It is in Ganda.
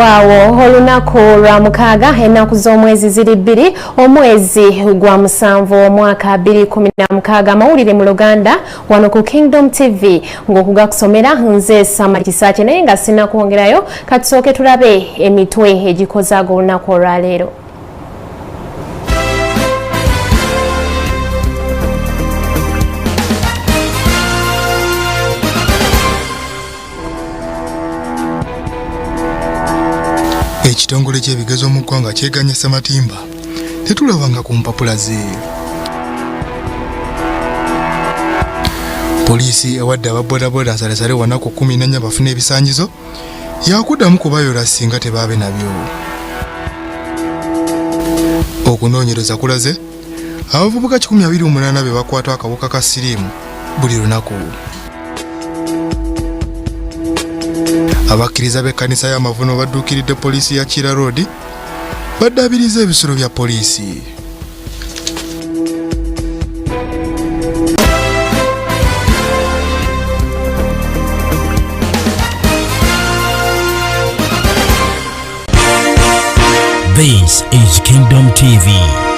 Weewaawo olunaku lwa mukaaga ennaku z'omwezi ziri bbiri omwezi gwa musanvu omwaka 2016 amawulire mu Luganda wano ku Kingdom TV ng'okugakusomera nze Samari Kisakye naye nga sina kwongerayo katusooke tulabe emitwe egikoze ago olunaku olwaleero. Ekitongole ky'ebigezo mu ggwanga kyeganyisa matimba tetulabanga ku mpapula ze. Poliisi ewadde ababodaboda nsalesale wanaku 14 bafuna ebisanyizo yakuddamu kubayola singa tebaabe nabyo. Okunoonyereza kulaze abavubuka 128 be bakwata akawuka ka siriimu buli lunaku. Abakkiriza b'ekkanisa y'amavuno badduukiridde poliisi ya Kira Road baddaabiriza ebisolo bya poliisi. This is Kingdom TV.